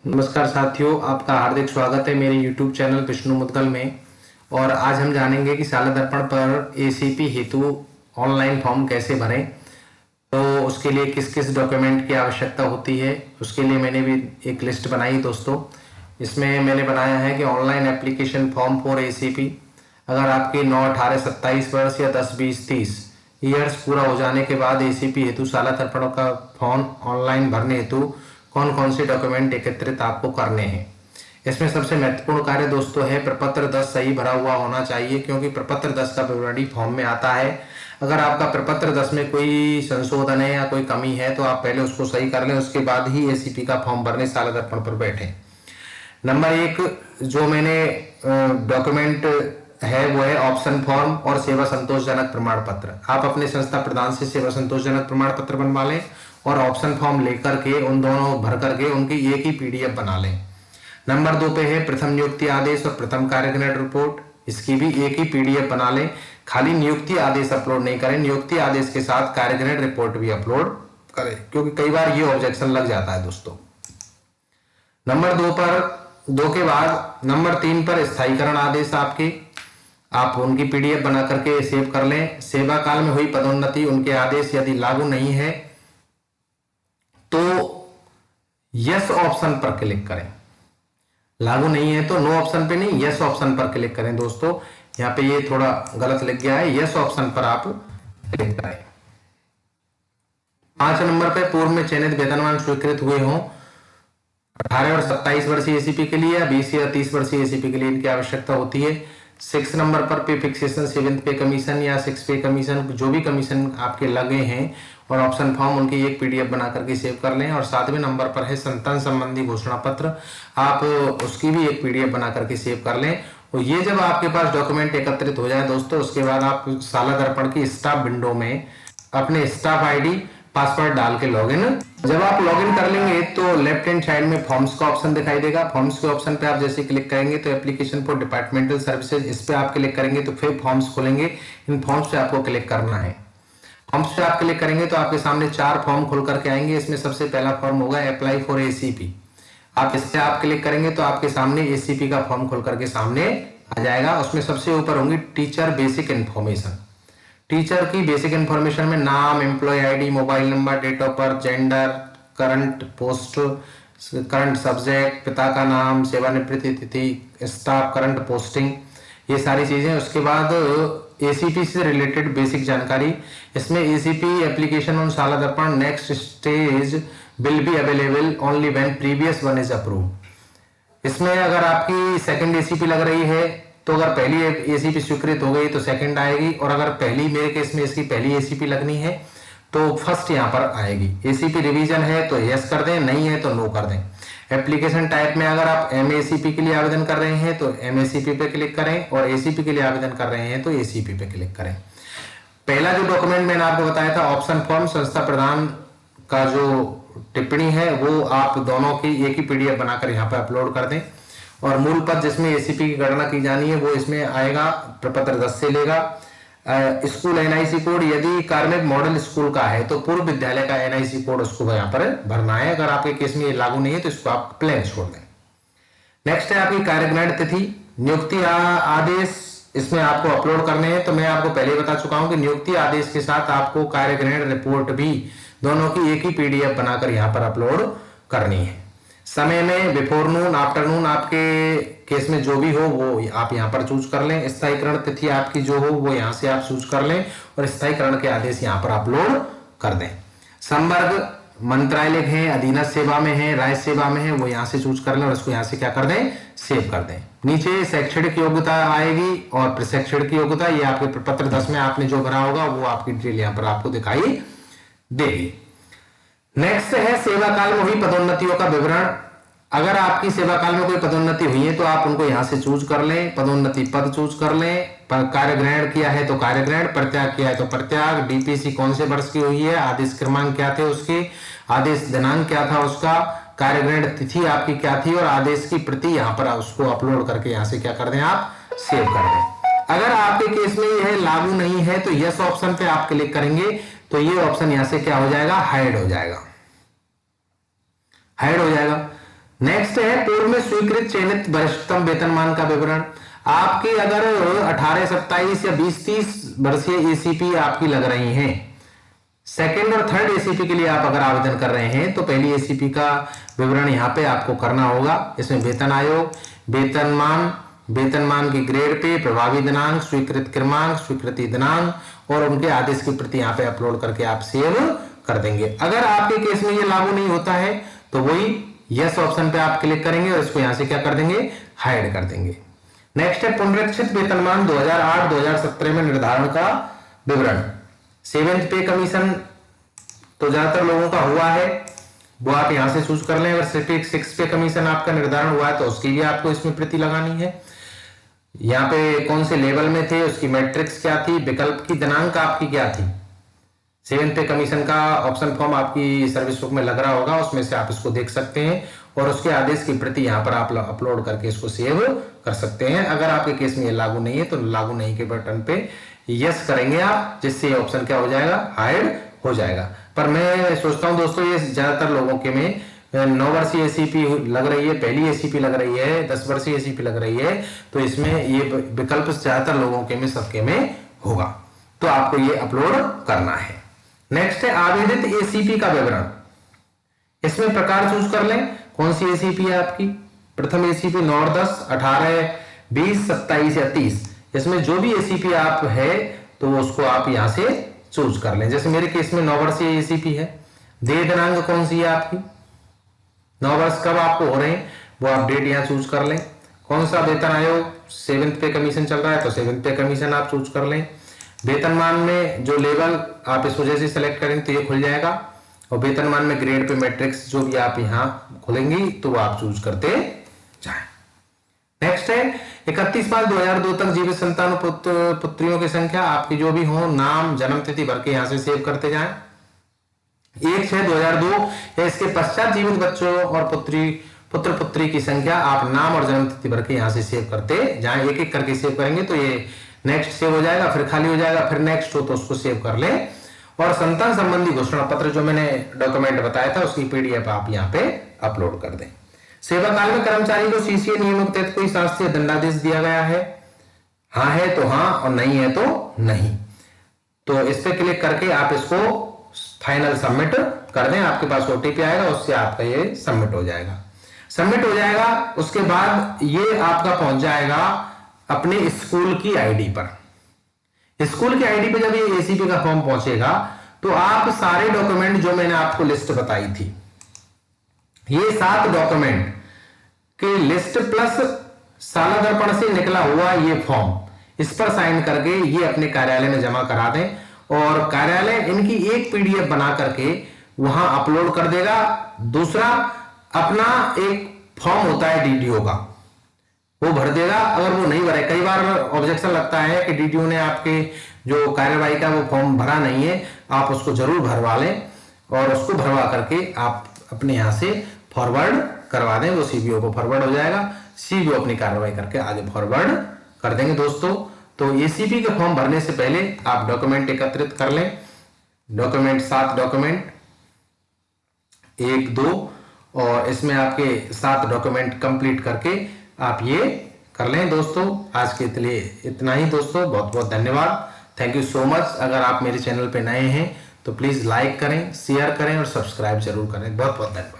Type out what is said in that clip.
नमस्कार साथियों, आपका हार्दिक स्वागत है मेरे YouTube चैनल विष्णु मुद्गल में। और आज हम जानेंगे कि साला दर्पण पर एसीपी हेतु ऑनलाइन फॉर्म कैसे भरें। तो उसके लिए किस किस डॉक्यूमेंट की आवश्यकता होती है, उसके लिए मैंने भी एक लिस्ट बनाई दोस्तों। इसमें मैंने बनाया है कि online application form for ACP. अगर आपके 9, 18, 27 वर्ष या 10, 20, 30 ईयर्स पूरा हो जाने के बाद एसीपी हेतु साला दर्पण का फॉर्म ऑनलाइन भरने हेतु कौन कौन से डॉक्यूमेंट एकत्रित आपको करने हैं। इसमें सबसे महत्वपूर्ण कार्य दोस्तों है प्रपत्र 10 सही भरा हुआ होना चाहिए, क्योंकि प्रपत्र 10 का विवरणी फॉर्म में आता है। अगर आपका प्रपत्र 10 में कोई संशोधन है या कोई कमी है तो आप पहले उसको सही कर लें, उसके बाद ही एसीपी का फॉर्म भरने साला दर्पण पर बैठे। नंबर 1 जो मैंने डॉक्यूमेंट है वो है ऑप्शन फॉर्म और सेवा संतोषजनक प्रमाण पत्र। आप अपने संस्था प्रधान से सेवा संतोषजनक प्रमाण पत्र बनवा लें और ऑप्शन फॉर्म लेकर के उन दोनों भर करके उनकी एक ही पीडीएफ बना लें। नंबर 2 पे है प्रथम नियुक्ति आदेश और प्रथम कार्यग्रहण रिपोर्ट। इसकी भी एक ही पीडीएफ बना लें। खाली नियुक्ति आदेश अपलोड नहीं करें, नियुक्ति आदेश के साथ कार्यग्रहण रिपोर्ट भी अपलोड करें, क्योंकि कई बार ये ऑब्जेक्शन लग जाता है दोस्तों। नंबर 2 के बाद नंबर 3 पर स्थायीकरण आदेश आपके, आप उनकी पीडीएफ बना करके सेव कर लें। सेवा काल में हुई पदोन्नति उनके आदेश यदि लागू नहीं है तो यस ऑप्शन पर क्लिक करें, लागू नहीं है तो नो ऑप्शन पे नहीं, यस ऑप्शन पर क्लिक करें। दोस्तों यहां पे ये थोड़ा गलत लिख गया है, यस ऑप्शन पर आप क्लिक करें। 5 नंबर पे पूर्व में चयनित वेतनमान स्वीकृत हुए हों 18 और 27 वर्षीय एसीपी के लिए या 20 या 30 वर्षीय एसीपी के लिए इनकी आवश्यकता होती है। 6 नंबर पर पे फिक्सेशन, 7th पे कमीशन या 6 पे कमीशन, जो भी कमीशन आपके लगे हैं और ऑप्शन फॉर्म उनकी एक पीडीएफ बना करके सेव कर लें। और 7वें नंबर पर है संतान संबंधी घोषणा पत्र, आप उसकी भी एक पीडीएफ बना करके सेव कर लें। और ये जब आपके पास डॉक्यूमेंट एकत्रित हो जाए दोस्तों, उसके बाद आप साला दर्पण की स्टाफ विंडो में अपने स्टाफ आईडी पासवर्ड डाल के लॉगिन, जब आप लॉगिन कर लेंगे तो लेफ्ट हैंड साइड में फॉर्म्स का ऑप्शन दिखाई देगा। फॉर्म्स के ऑप्शन पे आप जैसे क्लिक करेंगे तो एप्लीकेशन फॉर डिपार्टमेंटल सर्विसेज, इस पे आप क्लिक करेंगे तो फिर फॉर्म्स खोलेंगे। इन फॉर्म्स पे आपको क्लिक करना है। फॉर्म्स पे आप क्लिक करेंगे तो आपके सामने 4 फॉर्म खुल करके आएंगे। इसमें सबसे पहला फॉर्म होगा अप्लाई फॉर एसीपी। आप इस पे आप क्लिक करेंगे तो आपके सामने एसीपी का फॉर्म खुल करके सामने आ जाएगा। उसमें सबसे ऊपर होंगी टीचर बेसिक इन्फॉर्मेशन। टीचर की बेसिक इन्फॉर्मेशन में नाम, employ ID, mobile number, date of birth, gender, current post, current subject, पिता का नाम, सेवानिवृत्ति तिथि, स्टाफ, करंट पोस्टिंग, ये सारी चीजें। उसके बाद एसीपी से रिलेटेड बेसिक जानकारी। इसमें एसीपी एप्लीकेशन ऑन साला दर्पण next stage will be available only when previous one is approved. इसमें अगर आपकी सेकंड एसीपी लग रही है तो अगर पहली एसीपी स्वीकृत हो गई तो सेकंड आएगी, और अगर पहली, मेरे केस में इसकी पहली एसीपी लगनी है तो फर्स्ट यहां पर आएगी। एसीपी रिवीजन है तो यस कर दें, नहीं है तो नो कर दें। एप्लीकेशन टाइप में अगर आप एमएसीपी के लिए आवेदन कर रहे हैं तो एमएसीपी पे क्लिक करें, और एसीपी के लिए आवेदन कर रहे हैं तो एसीपी पे क्लिक करें। पहला जो डॉक्यूमेंट मैंने आपको बताया था ऑप्शन फॉर्म, संस्था प्रधान का जो टिप्पणी है वो आप दोनों की एक ही पीडीएफ बनाकर यहाँ पे अपलोड कर दें। और मूल पद जिसमें एसीपी की गणना की जानी है वो इसमें आएगा, प्रपत्र 10 से लेगा। स्कूल एनआईसी कोड, यदि कार्मिक मॉडल स्कूल का है तो पूर्व विद्यालय का एनआईसी कोड उसको यहाँ पर भरना है। अगर आपके केस में ये लागू नहीं है तो इसको आप प्लेन छोड़ दें। नेक्स्ट है आपकी कार्यग्रहण तिथि, नियुक्ति आदेश इसमें आपको अपलोड करने हैं। तो मैं आपको पहले बता चुका हूं कि नियुक्ति आदेश के साथ आपको कार्यग्रहण रिपोर्ट भी दोनों की एक ही पीडीएफ बनाकर यहाँ पर अपलोड करनी है। समय में बिफोर नून, आफ्टरनून, आपके केस में जो भी हो वो आप यहाँ पर चूज कर लें। स्थायीकरण तिथि आपकी जो हो वो यहाँ से आप चूज कर लें और स्थायीकरण के आदेश यहाँ पर अपलोड कर दें। संवर्ग मंत्रालय है, अधीनस्थ सेवा में है, राज्य सेवा में है, वो यहाँ से चूज कर लें और इसको यहाँ से क्या कर दें, सेव कर दें। नीचे शैक्षणिक योग्यता आएगी और प्रशैक्षणिक योग्यता, ये आपके प्रपत्र 10 में आपने जो भरा होगा वो आपकी डिटेल यहाँ पर आपको दिखाई देगी। नेक्स्ट है सेवा काल में हुई पदोन्नतियों का विवरण। अगर आपकी सेवा काल में कोई पदोन्नति हुई है तो आप उनको यहां से चूज कर लें, पदोन्नति पद चूज कर लें। कार्यग्रहण किया है तो कार्यग्रहण, प्रत्याग किया है तो प्रत्याग, डीपीसी कौन से वर्ष की हुई है, आदेश क्रमांक क्या थे उसके, आदेश दिनांक क्या था उसका, कार्यग्रहण तिथि आपकी क्या थी और आदेश की प्रति यहाँ पर उसको अपलोड करके यहाँ से क्या कर दें, आप सेव कर दें। अगर आपके केस में यह लागू नहीं है तो यस ऑप्शन पे आप क्लिक करेंगे तो ये ऑप्शन यहां से क्या हो जाएगा, हाइड हो जाएगा, हाइड हो जाएगा। नेक्स्ट है पूर्व में स्वीकृत चयनित वरिष्ठतम वेतनमान का विवरण। आपके अगर 18, 27 या 20, 30 वर्षीय एसीपी आपकी लग रही हैं, सेकेंड और थर्ड एसीपी के लिए आप अगर आवेदन कर रहे हैं तो पहली एसीपी का विवरण यहाँ पे आपको करना होगा। इसमें वेतन आयोग, वेतनमान, वेतनमान की ग्रेड पे, प्रभावी दिनांक, स्वीकृत क्रमांक, स्वीकृति दिनांक और उनके आदेश की प्रति यहाँ पे अपलोड करके आप सेव कर देंगे। अगर आपके केस में ये लागू नहीं होता है तो वही यस ऑप्शन पे आप क्लिक करेंगे और इसको यहाँ से क्या कर देंगे, हाइड कर देंगे। नेक्स्ट है पुनरीक्षित वेतनमान 2008-2017 में निर्धारण का विवरण। 7th पे कमीशन तो ज्यादातर लोगों का हुआ है, वो आप यहां से चूज कर लें। अगर 6 पे कमीशन आपका निर्धारण हुआ है तो उसकी भी आपको इसमें प्रति लगानी है। यहाँ पे कौन से लेवल में थे, उसकी मैट्रिक्स क्या थी, विकल्प की दिनांक आपकी क्या थी। 7th पे कमीशन का ऑप्शन फॉर्म आपकी सर्विस बुक में लग रहा होगा, उसमें से आप इसको देख सकते हैं और उसके आदेश की प्रति यहाँ पर आप अपलोड करके इसको सेव कर सकते हैं। अगर आपके केस में ये लागू नहीं है तो लागू नहीं के बटन पे यस करेंगे आप, जिससे ये ऑप्शन क्या हो जाएगा, हाइड हो जाएगा। पर मैं सोचता हूं दोस्तों ये ज्यादातर लोगों के में 9 वर्षीय एसीपी लग रही है, पहली एसीपी लग रही है, 10 वर्षीय एसीपी लग रही है, तो इसमें ये विकल्प ज्यादातर लोगों के में सबके में होगा, तो आपको ये अपलोड करना है। नेक्स्ट है आवेदित एसीपी का विवरण। इसमें प्रकार चूज कर लें, कौन सी एसीपी है आपकी। प्रथम एसीपी 9 और 10, 18, 20, 27 या 30, इसमें जो भी एसीपी आप है तो उसको आप यहां से चूज कर लें। जैसे मेरे केस में 9 वर्षीय एसीपी है। देय दिनांक कौन सी है आपकी, 9 वर्ष कब आपको हो रहे हैं वो आप डेट यहां चूज कर लें। कौन सा वेतन आयोग, 7th पे कमीशन चल रहा है तो 7th पे कमीशन आप चूज कर लें। वेतनमान में जो लेवल आप इस वजह से सिलेक्ट करेंगे तो ये खुल जाएगा, और वेतनमान में ग्रेड पे मैट्रिक्स जो भी आप यहाँ खुलेंगी तो वो आप चूज करते जाएं। नेक्स्ट है 31/5/2002 तक जीवित संतान पुत्रियों की संख्या आपकी जो भी हो, नाम, जन्म तिथि भर के यहां से सेव करते जाएं। 1/6/2002 या इसके पश्चात जीवित बच्चों और पुत्र पुत्री की संख्या आप नाम और जन्म तिथि भर के यहां से सेव करते जाएं। एक एक करके सेव करेंगे तो ये नेक्स्ट सेव हो जाएगा, फिर खाली हो जाएगा, फिर नेक्स्ट हो तो उसको सेव कर लें। और संतान संबंधी घोषणा पत्र जो मैंने डॉक्यूमेंट बताया था उसकी पीडीएफ आप यहाँ पे अपलोड कर दें। सेवा काल में कर्मचारी को सीसीए नियमों के तहत कोई शास्त्रीय दंडादेश दिया गया है, हाँ है तो हाँ और नहीं है तो नहीं, तो इस पे क्लिक करके आप इसको फाइनल सबमिट कर दें। आपके पास ओटीपी आएगा, उससे आपका ये सबमिट हो जाएगा। उसके बाद ये आपका पहुंच जाएगा अपने स्कूल की आईडी पर। स्कूल की आईडी पे जब ये एसीपी का फॉर्म पहुंचेगा तो आप सारे डॉक्यूमेंट जो मैंने आपको लिस्ट बताई थी, ये 7 डॉक्यूमेंट की लिस्ट प्लस साला दर्पण से निकला हुआ ये फॉर्म, इस पर साइन करके ये अपने कार्यालय में जमा करा दें और कार्यालय इनकी एक पीडीएफ बना करके वहां अपलोड कर देगा। दूसरा अपना एक फॉर्म होता है डीडीओ का, वो भर देगा। अगर वो नहीं भरे, कई बार ऑब्जेक्शन लगता है कि डीडीओ ने आपके जो कार्यवाही का वो फॉर्म भरा नहीं है, आप उसको जरूर भरवा लें और उसको भरवा करके आप अपने यहां से फॉरवर्ड करवा दें, वो सीबीओ को फॉरवर्ड हो जाएगा। सीबीओ अपनी कार्रवाई करके आगे फॉरवर्ड कर देंगे दोस्तों। तो एसीपी के फॉर्म भरने से पहले आप डॉक्यूमेंट एकत्रित कर लें। डॉक्यूमेंट 7 डॉक्यूमेंट 1, 2 और इसमें आपके 7 डॉक्यूमेंट कंप्लीट करके आप ये कर लें दोस्तों। आज के लिए इतना ही दोस्तों, बहुत बहुत धन्यवाद, थैंक यू सो मच। अगर आप मेरे चैनल पे नए हैं तो प्लीज लाइक करें, शेयर करें और सब्सक्राइब जरूर करें। बहुत बहुत धन्यवाद।